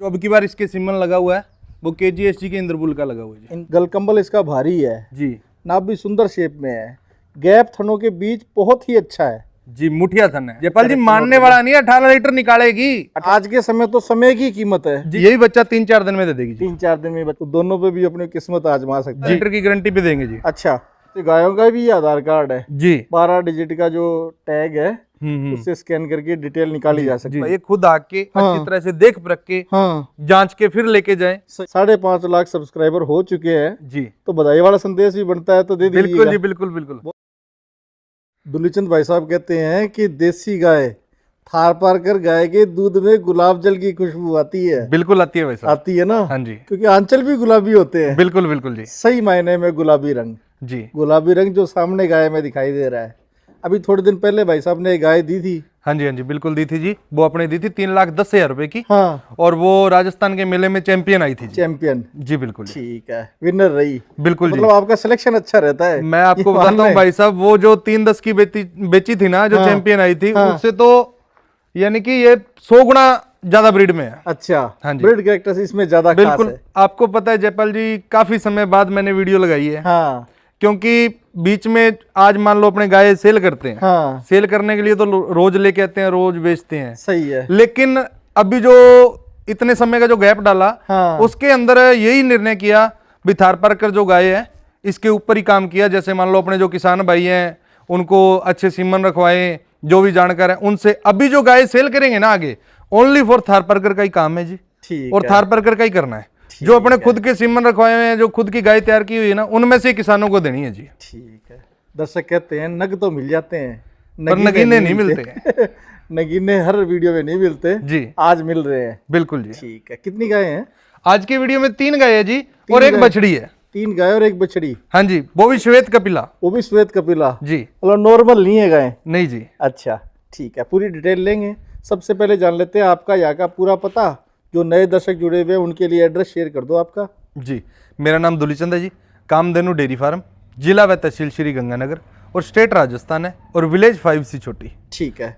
जो अब की बार इसके सिमन लगा हुआ है वो KGSG के इंद्रपुल का लगा हुआ है जी। गलकंबल इसका भारी है जी नाभ भी सुंदर शेप में है, गैप थनों के बीच बहुत ही अच्छा है जी, मुठिया थन है। जयपाल जी मानने वाला नहीं है, 18 लीटर निकालेगी। आज के समय तो समय की कीमत है जी, यही बच्चा 3-4 दिन में दे देगी जी। 3-4 दिन में तो दोनों पे भी अपनी किस्मत आजमा सकते हैं। लीटर की गारंटी पे देंगे जी। अच्छा, तो गायों का भी आधार कार्ड है जी 12 डिजिट का जो टैग है उससे स्कैन करके डिटेल निकाली जा सकती है। ये खुद आके अच्छी तरह से देख परख के जांच के फिर लेके जाए। 5.5 लाख सब्सक्राइबर हो चुके हैं जी, तो बधाई वाला संदेश भी बनता है तो दे दीजिएगा। बिल्कुल जी, बिल्कुल बिल्कुल। दुलीचंद भाई साहब कहते हैं कि देसी गाय थार पार कर गाय के दूध में गुलाब जल की खुशबू आती है। बिल्कुल आती है वैसा। आती है ना? हाँ जी, क्योंकि आंचल भी गुलाबी होते हैं। बिल्कुल बिल्कुल जी। सही मायने में गुलाबी रंग, जी गुलाबी रंग जो सामने गाय में दिखाई दे रहा है। अभी थोड़े दिन पहले भाई साहब ने एक गाय दी थी। हाँ जी, हाँ जी, बिल्कुल दी थी जी। वो अपने दी थी 3,10,000 रुपए की। हाँ, और वो राजस्थान के मेले में चैंपियन आई थी जी। चैंपियन। जी बिल्कुल जी। ठीक है, विनर रही। बिल्कुल जी। मतलब आपका सिलेक्शन अच्छा रहता है। मैं आपको बताता हूँ भाई साहब, वो जो 3,10 की बेची थी ना, जो चैंपियन आई थी, उससे तो यानी कि ये 100 गुना ज्यादा ब्रीड में है। अच्छा, हाँ जी, ब्रीड कैरेक्टर्स इसमें ज्यादा खास बिल्कुल। है। आपको पता है जयपाल जी, काफी समय बाद मैंने वीडियो लगाई है। हाँ, क्योंकि बीच में आज मान लो अपने गाय सेल करते हैं। हाँ, सेल करने के लिए तो रोज लेके आते हैं, रोज बेचते हैं। सही है। लेकिन अभी जो इतने समय का जो गैप डाला, उसके अंदर यही निर्णय किया भी थार पारकर जो गाय है इसके ऊपर ही काम किया। जैसे मान लो अपने जो किसान भाई हैं उनको अच्छे सीमन रखवाए, जो भी जानकार है उनसे। अभी जो गाय सेल करेंगे ना आगे, ओनली फॉर थार पारकर का ही काम है जी। ठीक और थार पारकर का ही करना है। जो अपने खुद के सीमन रखवाए हुए हैं, जो खुद की गाय तैयार की हुई है ना, उनमें से किसानों को देनी है जी। ठीक है। दर्शक कहते हैं नग तो मिल जाते हैं पर नगीने नहीं मिलते। नगीने हर वीडियो में नहीं मिलते जी, आज मिल रहे हैं। बिल्कुल जी। ठीक है, कितनी गाय हैं आज की वीडियो में? 3 गाय है जी और एक बछड़ी है। 3 गाय और एक बछड़ी। हाँ जी, वो भी श्वेत कपिला। वो भी श्वेत कपिला जी, मतलब नॉर्मल नहीं है गाय? नहीं जी। अच्छा, ठीक है, पूरी डिटेल लेंगे। सबसे पहले जान लेते हैं आपका यहाँ का पूरा पता। जो नए दर्शक जुड़े हुए हैं उनके लिए एड्रेस शेयर कर दो आपका। जी, मेरा नाम दुलीचंद है जी, कामधेनु डेयरी फार्म, जिला व तहसील श्री गंगानगर और स्टेट राजस्थान है, और विलेज 5C छोटी। ठीक है,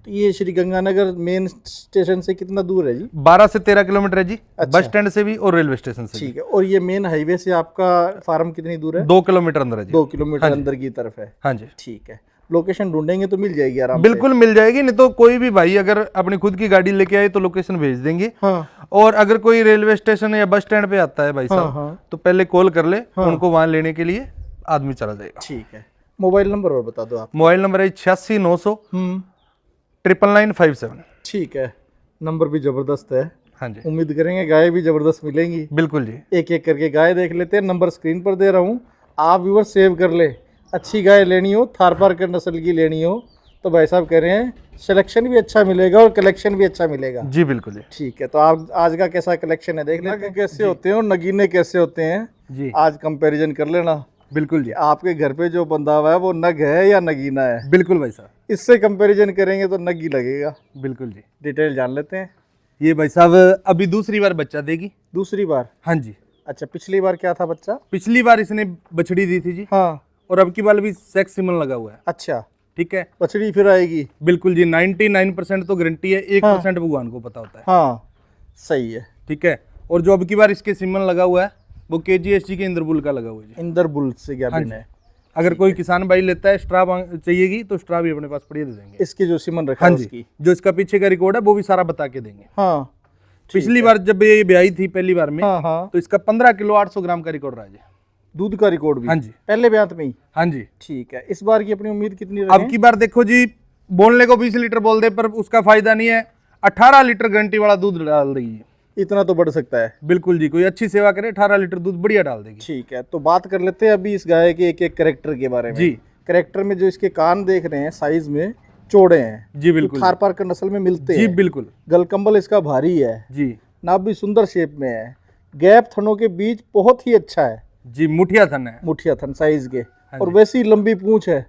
तो ये श्री गंगानगर मेन स्टेशन से कितना दूर है जी? 12 से 13 किलोमीटर है जी। अच्छा। बस स्टैंड से भी और रेलवे स्टेशन से। ठीक है, और ये मेन हाईवे से आपका फार्म कितनी दूर है? 2 किलोमीटर अंदर है जी। 2 किलोमीटर अंदर की तरफ है। हाँ जी, ठीक है, लोकेशन ढूंढेंगे तो मिल जाएगी आराम से? बिल्कुल मिल जाएगी। नहीं तो कोई भी भाई अगर अपनी खुद की गाड़ी लेके आए तो लोकेशन भेज देंगे। हाँ, और अगर कोई रेलवे स्टेशन या बस स्टैंड पे आता है भाई साहब, तो पहले कॉल कर ले, उनको वहां लेने के लिए आदमी चला जाएगा। ठीक है, मोबाइल नंबर और बता दो आप। मोबाइल नंबर है 86 900 99957। ठीक है, नंबर भी जबरदस्त है। हाँ जी, उम्मीद करेंगे गाय भी जबरदस्त मिलेंगी। बिल्कुल जी। एक एक करके गाय देख लेते हैं। नंबर स्क्रीन पर दे रहा हूँ, आप व्यूअर सेव कर ले। अच्छी गाय लेनी हो, थार पारकर नस्ल की लेनी हो, तो भाई साहब कह रहे हैं सिलेक्शन भी अच्छा मिलेगा और कलेक्शन भी अच्छा मिलेगा। जी बिल्कुल जी। ठीक है, तो आप आज का कैसा कलेक्शन है देख लेते हैं कैसे होते हैं और नगीने कैसे होते हैं जी, आज कंपैरिजन कर लेना। बिल्कुल जी। आपके घर पे जो बंधा हुआ है वो नग है या नगीना है? बिल्कुल भाई साहब, इससे कंपैरिजन करेंगे तो नग ही लगेगा। बिल्कुल जी। डिटेल जान लेते हैं। ये भाई साहब अभी दूसरी बार बच्चा देगी। दूसरी बार? हाँ जी, अच्छा, पिछली बार क्या था बच्चा? पिछली बार इसने बछड़ी दी थी जी। हाँ, और अब की बार भी सेक्स सिमन लगा हुआ है। अच्छा, ठीक है, बछड़ी फिर आएगी? बिल्कुल जी। 99% तो गारंटी है, 1% भगवान को पता होता है। हाँ, सही है। ठीक है, और जो अब की बार इसके सिमन लगा हुआ है वो KGSG के इंद्रपुल का लगा हुआ है जी। इंदरबुल से क्या बिन है? अगर कोई किसान भाई लेता है, स्ट्रा चाहिएगी तो स्ट्रा भी अपने पास पड़ी दे देंगे। इसकी जो सिमन रखा हाँ है जी, उसकी? जो इसका पीछे का रिकॉर्ड है वो भी सारा बता के देंगे। हाँ, पिछली बार जब ये ब्याई थी पहली बार में, हाँ, हाँ, तो इसका 15 किलो 800 ग्राम का रिकॉर्ड रहा जी। दूध का रिकॉर्ड भी? हाँ जी, पहले ब्यात में ही? हाँ जी। ठीक है, इस बार की अपनी उम्मीद कितनी अब रहे? की बार देखो जी, बोलने को 20 लीटर बोल दे पर उसका फायदा नहीं है। 18 लीटर गारंटी वाला दूध डाल देगी। इतना तो बढ़ सकता है? बिल्कुल जी, कोई अच्छी सेवा करे 18 लीटर दूध बढ़िया डाल देगी। ठीक है, तो बात कर लेते हैं अभी इस गाय के एक एक कैरेक्टर के बारे में जी। कैरेक्टर में जो इसके कान देख रहे हैं साइज में चौड़े हैं जी बिल्कुल, थार पारकर नस्ल में मिलते जी हैं। बिल्कुल गलकंबल इसका भारी है जी, नाभ भी सुंदर शेप में है, गैप थनों के बीच बहुत ही अच्छा है जी। मुठिया थन है, मुठिया थन साइज के, और वैसी लंबी पूंछ है।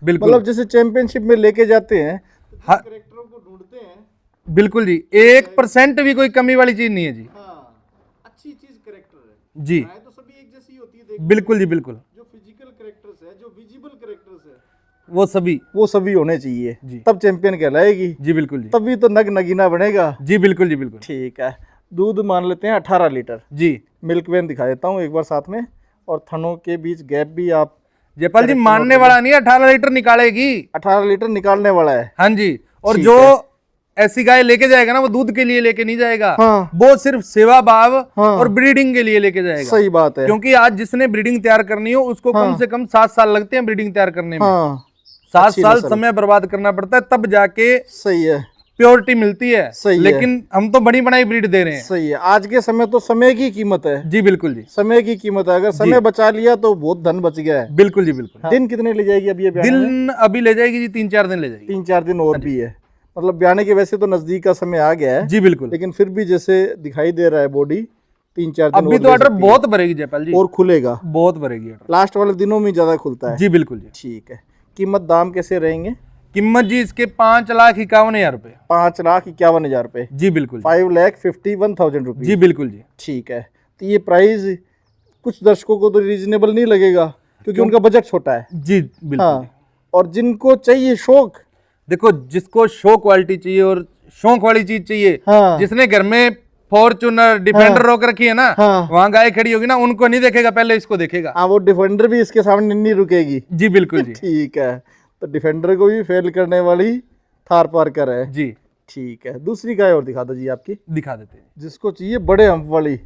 बिल्कुल मतलब जैसे चैंपियनशिप में लेके जाते हैं हाँ, कैरेक्टरों को ढूंढते हैं। बिल्कुल जी, 1% भी कोई कमी वाली चीज नहीं है जी। हाँ, अच्छी चीज कैरेक्टर है जी, तो सभी एक जैसी होती है। बिल्कुल जी, बिल्कुल। जो फिजिकल कैरेक्टर्स है, जो विजिबल कैरेक्टर्स है, वो सभी होने चाहिए जी, तब चैंपियन कहलाएगी। जी बिल्कुल जी, तभी तो नग नगीना बनेगा। जी बिल्कुल जी, बिल्कुल। ठीक है, दूध मान लेते हैं 18 लीटर। जी मिल्क वैन दिखा देता हूँ एक बार साथ में, और थनों के बीच गैप भी आप, जयपाल जी मानने वाला नहीं है, 18 लीटर निकालेगी। 18 लीटर निकालने वाला है। हाँ जी, और ठीक जो है। ऐसी गाय लेके जाएगा ना, वो दूध के लिए लेके नहीं जाएगा, हाँ। वो सिर्फ सेवा भाव हाँ। और ब्रीडिंग के लिए लेके जाएगा। सही बात है। क्योंकि आज जिसने ब्रीडिंग तैयार करनी हो उसको कम से कम 7 साल लगते हैं ब्रीडिंग तैयार करने में। हाँ 7 अच्छी साल नस्ल। समय बर्बाद करना पड़ता है, तब जाके सही है। प्योरिटी मिलती है। सही है। लेकिन हम तो बड़ी बनाई ब्रीड दे रहे हैं। सही है। आज के समय तो समय की कीमत है। जी बिल्कुल जी, समय की कीमत है। अगर समय बचा लिया तो बहुत धन बच गया है। बिल्कुल जी बिल्कुल। दिन कितने ले जाएगी अब ये ब्याने में? दिन अभी ले जाएगी जी 3-4 दिन ले जाएगी। 3-4 दिन और भी है। मतलब ब्याने के वैसे तो नजदीक का समय आ गया है जी बिल्कुल, लेकिन फिर भी जैसे दिखाई दे रहा है बॉडी 3-4 दिन अभी और तो ले ऑर्डर सकती है। बहुत भरेगी जयपाल जी, और खुलेगा। बहुत भरेगी ऑर्डर। लास्ट वाले दिनों में ज्यादा खुलता है। जी बिल्कुल जी। ठीक है। कीमत दाम कैसे रहेंगे? कीमत जी इसके 5,51,000 रुपए। 5,51,000 रुपए। जी बिल्कुल जी। 5,51,000 रुपीज। जी बिल्कुल जी। ठीक है। तो ये प्राइस कुछ दर्शकों को तो रीजनेबल नहीं लगेगा क्योंकि उनका बजट छोटा है। जी बिल्कुल जी। हाँ। और जिनको चाहिए शौक, देखो जिसको शो क्वालिटी चाहिए और शौक वाली चीज चाहिए, हाँ। जिसने घर में फॉर्च्यूनर डिफेंडर रोक रखी है ना, हाँ। वहां गाय खड़ी होगी ना, उनको नहीं देखेगा, पहले इसको देखेगा। हाँ वो डिफेंडर भी इसके सामने नहीं रुकेगी। जी बिल्कुल जी। ठीक है। तो डिफेंडर को भी फेल करने वाली थार पार्कर है। जी ठीक है। दूसरी गाय और दिखा दो जी आपकी, दिखा देते हैं। जिसको चाहिए बड़े हम्प वाली,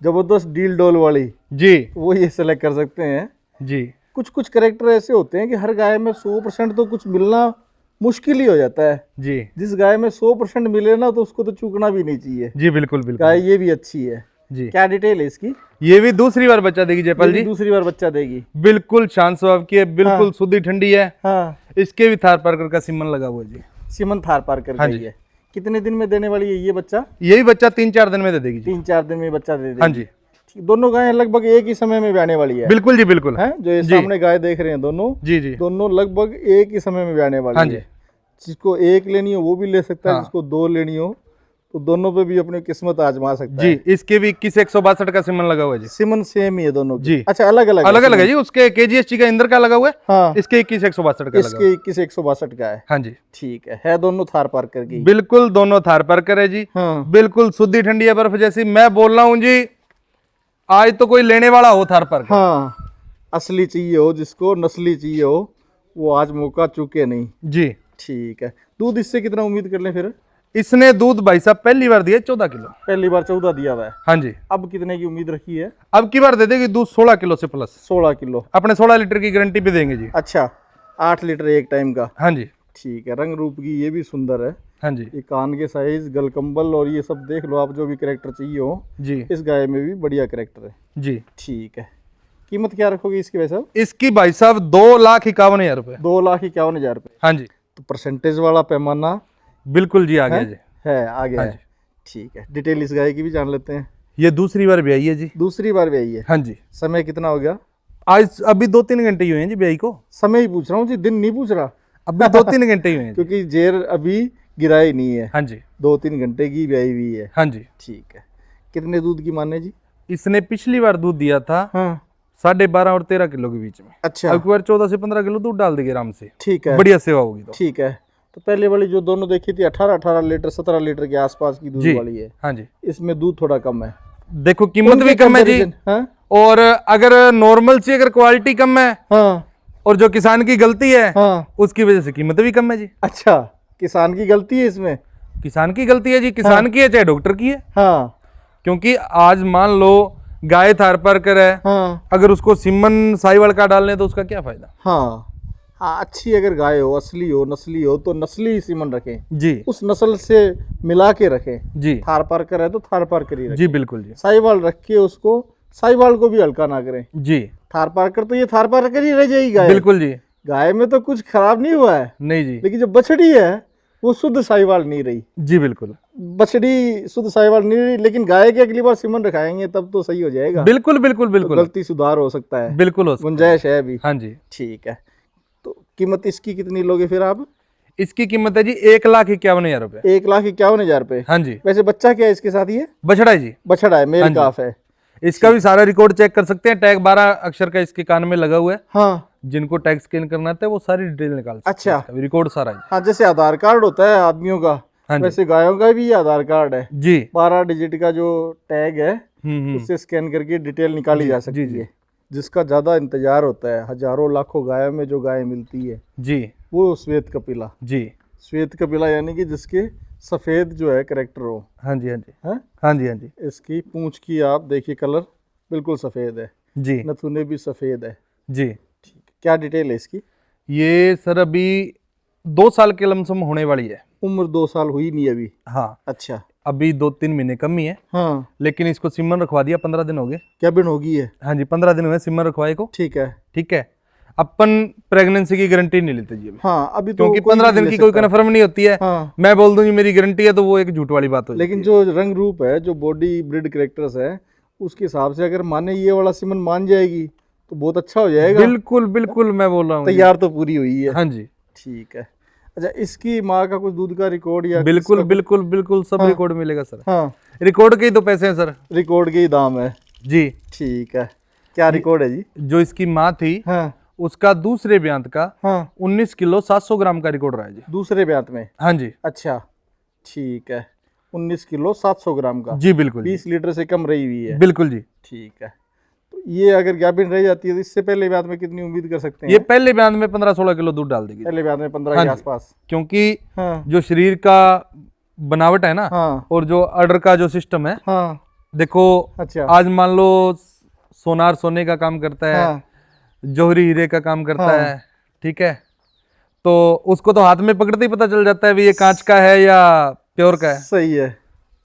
जबरदस्त डील डोल वाली, जी वो ये सेलेक्ट कर सकते हैं। जी कुछ कुछ करेक्टर ऐसे होते हैं कि हर गाय में 100% तो कुछ मिलना मुश्किल ही हो जाता है। जी जिस गाय में 100% मिले ना तो उसको तो चूकना भी नहीं चाहिए। जी बिल्कुल बिल्कुल गाय ये भी अच्छी है। जी। क्या डिटेल है इसकी? ये भी दूसरी बार बच्चा देगी जयपाल ये भी जी। दूसरी बार बच्चा देगी। बिल्कुल शांत स्वभाव की है, बिल्कुल शुद्धि ठंडी है। हाँ। इसके भी थार पार्कर का सिमन लगा हुआ है जी। सिमन थार पार्कर का हाँ ही जी। है। कितने दिन में देने वाली है ये बच्चा? यही बच्चा 3-4 दिन में दे देगी जी। 3-4 दिन में बच्चा दे देगी। हाँ जी ठीक। दोनों गायें लगभग एक ही समय में ब्याने वाली है। बिल्कुल जी बिल्कुल। हैं जो ये सामने गाय देख रहे हैं दोनों, जी जी दोनों लगभग एक ही समय में ब्याने वाली हाँ जी। है। जिसको एक लेनी हो वो भी ले सकता है, हाँ। जिसको 2 लेनी हो तो दोनों पे भी अपनी किस्मत आजमा सकता जी। है। इसके भी 21,162 का सिमन लगा हुआ है जी। सिमन सेम ही है दोनों की। जी। अच्छा अलग अलग अलग अलग है जी। उसके KGST का इंदर का लगा हुआ है, हाँ। इसके 21,162 का लगा हुआ इसके 21,162 का है। है। हाँ जी ठीक है दोनों थार पार्कर की। बिल्कुल, दोनों थार पार्कर है जी। हाँ। बिल्कुल शुद्धि ठंडी है, बर्फ जैसी। मैं बोल रहा हूँ जी, आज तो कोई लेने वाला हो थार पार्कर। हाँ असली चाहिए हो, जिसको नस्ली चाहिए हो, वो आज मौका चूके नहीं। जी। ठीक है। दूध इससे कितना उम्मीद कर लें फिर? इसने दूध भाई साहब पहली बार दिया 14 किलो। पहली बार 14 दिया हुआ है। हाँ जी। अब कितने की उम्मीद रखी है? अब की बार दे देगी दूध 16 किलो से प्लस। 16 किलो। अपने 16 लीटर की गारंटी पे देंगे जी। अच्छा 8 लीटर एक टाइम का। हाँ जी। ठीक है। रंग रूप की ये भी सुंदर है। हाँ जी ये कान के साइज, गलकंबल और ये सब देख लो आप, जो भी करेक्टर चाहिए हो जी इस गाय में भी बढ़िया करेक्टर है। जी। ठीक है। कीमत क्या रखोगे इसकी भाई साहब? इसकी भाई साहब 2,51,000 रुपए। 2,51,000 रुपये। हाँ जी तो परसेंटेज वाला पैमाना बिल्कुल जी, आ गया जी। है, आ गया हाँ है। ठीक है। डिटेल इस गाय की भी जान लेते हैं। ये दूसरी बार ब्याई है जी। दूसरी बार ब्याई है। हाँ जी। समय कितना हो गया? आज अभी 2-3 घंटे ही हुए हैं जी ब्याई को। समय ही पूछ रहा हूँ जी, दिन नहीं पूछ रहा अभी 2-3 घंटे ही हुए हैं जी। क्योंकि जेर अभी गिरा ही नहीं है। हाँ जी 2-3 घंटे की ब्याई हुई है। हाँ जी। ठीक है। कितने दूध की माने जी? इसने पिछली बार दूध दिया था हाँ। 12.5 और 13 किलो के बीच में। अच्छा। अब की बार 14 से 15 किलो दूध डाल देगी आराम से। ठीक है। बढ़िया सेवा होगी तो। ठीक है। तो पहले वाली जो दोनों देखी थी 18 लीटर 17 लीटर के आसपास की दूध जी वाली है। हाँ जी। इसमें दूध थोड़ा कम है। देखो कीमत भी कम है जी। हाँ? और अगर नॉर्मल से अगर क्वालिटी कम है हाँ। और जो किसान की गलती है हाँ। उसकी वजह से कीमत भी कम है जी। अच्छा किसान की गलती है इसमें? किसान की गलती है जी। किसान की है चाहे डॉक्टर की है। हाँ। क्योंकि आज मान लो गाय थार पार्कर है, हाँ। अगर उसको सिमन साहिवाल का डालने तो उसका क्या फायदा? हाँ। हाँ अच्छी अगर गाय हो, असली हो, नस्ली हो तो नस्ली ही सीमन रखें, जी उस नस्ल से मिला के रखें। जी थार पार्कर है तो थार पार्कर ही रखें। जी बिल्कुल जी। साहिवाल रख के उसको साहिवाल को भी हल्का ना करें। जी थार पार्कर तो ये थार पार्कर ही रह जाएगी गाय। बिल्कुल जी। गाय में तो कुछ खराब नहीं हुआ है, नहीं जी। लेकिन जो बछड़ी है वो शुद्ध साहिवाल नहीं रही। जी बिल्कुल। बछड़ी शुद्ध साहिवाल नहीं रही, लेकिन गाय के अगली बार सीमन रखाएंगे तब तो सही हो जाएगा। बिल्कुल बिल्कुल तो बिल्कुल गलती सुधार हो सकता है, बिल्कुल हो सकता है। गुंजाइश है अभी। हाँ जी। ठीक है। तो कीमत इसकी कितनी लोगे फिर आप? इसकी कीमत है जी 1,51,000 रुपए। 1,51,000 रुपये। हाँ जी। वैसे बच्चा क्या है इसके साथ? ये बछड़ा है जी। बछड़ा है, मेल हाँ जी। काफ है। इसका भी सारा रिकॉर्ड चेक कर सकते हैं। टैग 12 अक्षर का इसके कान में लगा हुआ है। हाँ। जिनको टैग स्कैन करना था वो सारी डिटेल निकाल सकते हैं। अच्छा। इसका भी रिकॉर्ड सारा है। हाँ जैसे आधार कार्ड होता है आदमियों का, हाँ जी। वैसे गायों का भी आधार कार्ड है जी। 12 डिजिट का जो टैग है हम्म। उससे स्कैन करके डिटेल निकाली जा सकती है। जिसका ज़्यादा इंतजार होता है, हजारों लाखों गायों में जो गाय मिलती है जी, वो श्वेत कपिला। जी। श्वेत कपिला यानी कि जिसके सफ़ेद जो है करेक्टर हो। हाँ जी, हाँ जी, है हाँ जी, हाँ जी। इसकी पूंछ की आप देखिए कलर बिल्कुल सफ़ेद है, जी, नथुने भी सफ़ेद है। जी। ठीक है, क्या डिटेल है इसकी? ये सर अभी 2 साल के लमसम होने वाली है। उम्र 2 साल हुई नहीं अभी? हाँ, अच्छा। अभी 2-3 महीने कम ही है। हाँ, लेकिन इसको सिमन रखवा दिया, 15 दिन हो गए। क्या बिन होगी है? हाँ जी, 15 दिन हुए सिमन रखवाए को। ठीक है। ठीक है। अपन प्रेगनेंसी की गारंटी नहीं लेते जी अभी। हाँ, अभी तो क्योंकि कोई 15 भी दिन ले की कोई सकता है। कन्फर्म नहीं होती है। हाँ। मैं बोल दूंगी मेरी गारंटी है तो वो एक झूठ वाली बात हो लेकिन जाती जो रंग रूप है, जो बॉडी ब्रिड करेक्टर्स है, उसके हिसाब से अगर माने ये वाला सिमन मान जाएगी तो बहुत अच्छा हो है। जाएगा। बिल्कुल बिल्कुल, मैं बोल रहा हूँ जी। तैयार तो पूरी हुई है। हाँ जी, ठीक है। अच्छा, इसकी माँ का कुछ दूध का रिकॉर्ड या बिल्कुल किसका बिल्कुल बिल्कुल सब हाँ। रिकॉर्ड मिलेगा सर। हाँ, रिकॉर्ड के ही तो पैसे हैं सर। रिकॉर्ड के ही दाम है। जी। ठीक है, क्या रिकॉर्ड है जी? जो इसकी माँ थी हाँ उसका दूसरे ब्यांत का हाँ, 19 किलो 700 ग्राम का रिकॉर्ड रहा है जी। दूसरे ब्यात में? हाँ जी, अच्छा, ठीक है। 19 किलो 700 ग्राम का, जी बिल्कुल जी, 20 लीटर से कम रही हुई है। बिल्कुल जी। ठीक है। तो ये अगर गाभिन रह जाती है तो इससे पहले ब्यात में कितनी उम्मीद कर सकते हैं? ये पहले ब्यांत में 15-16 किलो दूध डाल देगी। पहले ब्यात में 15 हाँ के जी। आसपास। क्योंकि हाँ जो शरीर का बनावट है ना, हाँ और जो अडर का जो सिस्टम है, हाँ। देखो अच्छा। आज मान लो सोनार सोने का काम करता है, हाँ जौहरी हीरे का काम करता हाँ। है। ठीक है, तो उसको तो हाथ में पकड़ते ही पता चल जाता है भी ये कांच का है या प्योर का है। सही है।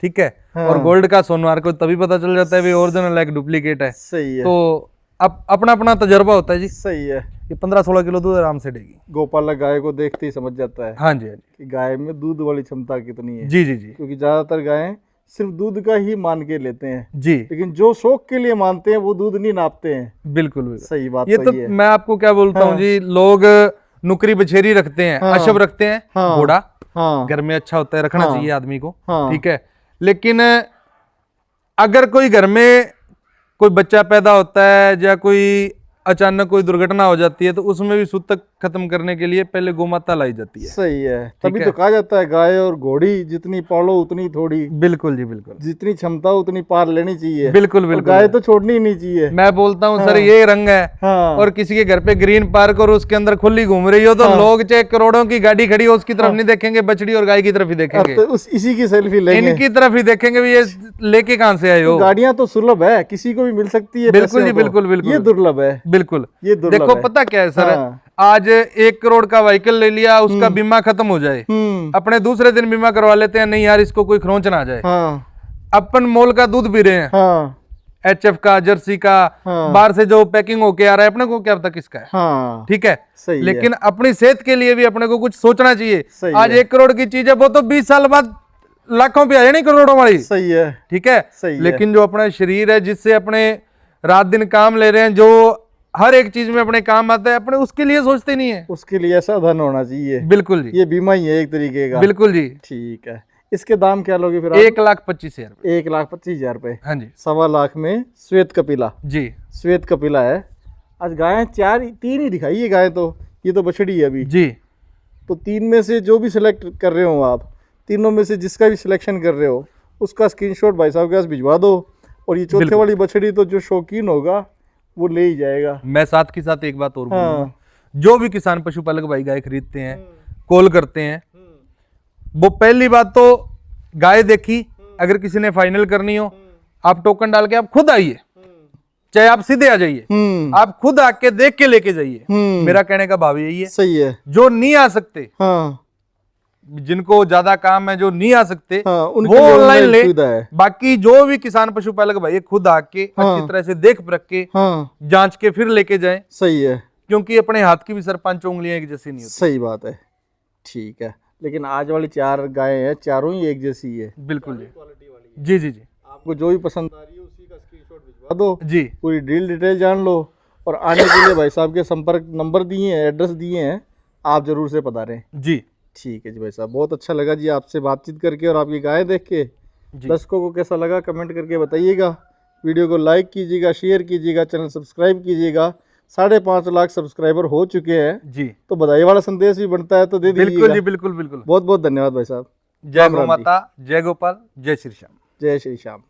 ठीक है। हाँ। और गोल्ड का सोनार को तभी पता चल जाता है भी ओरिजिनल है कि डुप्लीकेट है। सही है। तो अब अपना अपना तजर्बा होता है जी। सही है। ये 15-16 किलो दूध आराम से देगी। गोपालक गाय को देखते ही समझ जाता है हाँ जी, हाँ जी, कि गाय में दूध वाली क्षमता कितनी है। जी जी जी, क्योंकि ज्यादातर गायें सिर्फ दूध का ही मान के लेते हैं, जी लेकिन जो शौक के लिए मानते हैं वो दूध नहीं नापते हैं। बिल्कुल बिल्कुल। सही बात ये तो है। मैं आपको क्या बोलता हूँ हाँ। जी, लोग नुकरी बछेरी रखते हैं, हाँ। अशब रखते हैं, हाँ। घोड़ा हाँ घर में अच्छा होता है, रखना हाँ। चाहिए आदमी को। हाँ। ठीक है, लेकिन अगर कोई घर में कोई बच्चा पैदा होता है या कोई अचानक कोई दुर्घटना हो जाती है तो उसमें भी सूतक खत्म करने के लिए पहले गोमाता लाई जाती है। सही है। तभी है। तो कहा जाता है गाय और घोड़ी जितनी पालो उतनी थोड़ी, बिल्कुल जी बिल्कुल, जितनी क्षमता उतनी पार लेनी चाहिए। बिल्कुल और बिल्कुल। गाय तो छोड़नी ही नहीं चाहिए। मैं बोलता हूँ सर, हाँ। ये रंग है हाँ। और किसी के घर पे ग्रीन पार्क और उसके अंदर खुली घूम रही हो तो हाँ। लोग चाहे करोड़ों की गाड़ी खड़ी हो उसकी तरफ नहीं देखेंगे, बछड़ी और गाय की तरफ ही अब देखेंगे, तो उस इसी की सेल्फी लेंगे। इनकी तरफ ही देखेंगे भी ये लेके कहाँ से आए हो। गाड़ियां तो सुलभ है, किसी को भी मिल सकती है। बिल्कुल पैसे जी हो तो। बिल्कुल बिल्कुल, ये दुर्लभ है। बिल्कुल। ये दुर्लभ देखो है। पता क्या है सर, हाँ। आज 1 करोड़ का व्हीकल ले लिया, उसका बीमा खत्म हो जाए, अपने दूसरे दिन बीमा करवा लेते हैं, नहीं यार इसको कोई खरोंच ना आ जाए। हाँ अपन मोल का दूध पी रहे हैं, हाँ HF का, जर्सी का, हाँ। बाहर से जो पैकिंग होके आ रहा है, अपने को क्या पता किसका है। हाँ। ठीक है, सही है। लेकिन अपनी सेहत के लिए भी अपने को कुछ सोचना चाहिए। सही आज है। 1 करोड़ की चीज है, वो तो 20 साल बाद लाखों पे आ जानी, करोड़ों वाली। सही है। ठीक है, सही है। लेकिन जो अपना शरीर है जिससे अपने रात दिन काम ले रहे हैं, जो हर एक चीज में अपने काम आता है, अपने उसके लिए सोचते नहीं है। उसके लिए ऐसा धन होना चाहिए। बिल्कुल जी, ये बीमा ही है एक तरीके का। बिल्कुल जी। ठीक है, इसके दाम क्या लोगे फिर आप? 1,25,000 रुपये। 1,25,000 रुपये। हाँ जी, 1.25 लाख में श्वेत कपिला। जी श्वेत कपिला है। आज गायें 3 ही दिखाई है गायें, तो ये तो बछड़ी है अभी। जी, तो 3 में से जो भी सिलेक्ट कर रहे हो आप, तीनों में से जिसका भी सिलेक्शन कर रहे हो उसका स्क्रीनशॉट भाई साहब के पास भिजवा दो। और ये चौथे बिल्कुल। वाली बछड़ी तो जो शौकीन होगा वो ले ही जाएगा। मैं साथ के साथ एक बात और बोलूंगा, हाँ। जो भी किसान पशुपालक भाई गाय खरीदते हैं, कॉल करते हैं, वो पहली बात तो गाय देखी, अगर किसी ने फाइनल करनी हो आप टोकन डाल के आप खुद आइए, चाहे आप सीधे आ जाइए, आप खुद आके देख के लेके जाइए। मेरा कहने का भाव यही है। सही है। जो नहीं आ सकते, हाँ जिनको ज्यादा काम है, जो नहीं आ सकते, हाँ, उनके वो लिए ऑनलाइन online ले। सुविधा है। बाकी जो भी किसान पशुपालक भाई खुद आके हाँ। अच्छी तरह से देख परख के हाँ जांच के फिर लेके जाएं, सही है। क्योंकि अपने हाथ की भी सर 5 उंगलियां एक जैसी नहीं होती। सही बात है। ठीक है, लेकिन आज वाली 4 गायें हैं, चारों ही एक जैसी है। बिल्कुल जी, जी जी जी, आपको जो भी पसंद आ रही है उसी का स्क्रीनशॉट भिजवा दो, जी पूरी डील डिटेल जान लो। और आने के लिए भाई साहब के संपर्क नंबर दिए हैं, एड्रेस दिए हैं, आप जरूर से पधारें। जी। ठीक है जी भाई साहब, बहुत अच्छा लगा जी आपसे बातचीत करके और आपकी गाय देख के। जी। दर्शकों को कैसा लगा कमेंट करके बताइएगा। वीडियो को लाइक कीजिएगा, शेयर कीजिएगा, चैनल सब्सक्राइब कीजिएगा। 5.5 लाख सब्सक्राइबर हो चुके हैं, जी, तो बधाई वाला संदेश भी बनता है, तो दे बिल्कुल दीजिएगा। जी, बिल्कुल बिल्कुल। बहुत बहुत धन्यवाद भाई साहब। जय गौ माता, जय गोपाल, जय श्री श्याम। जय श्री श्याम।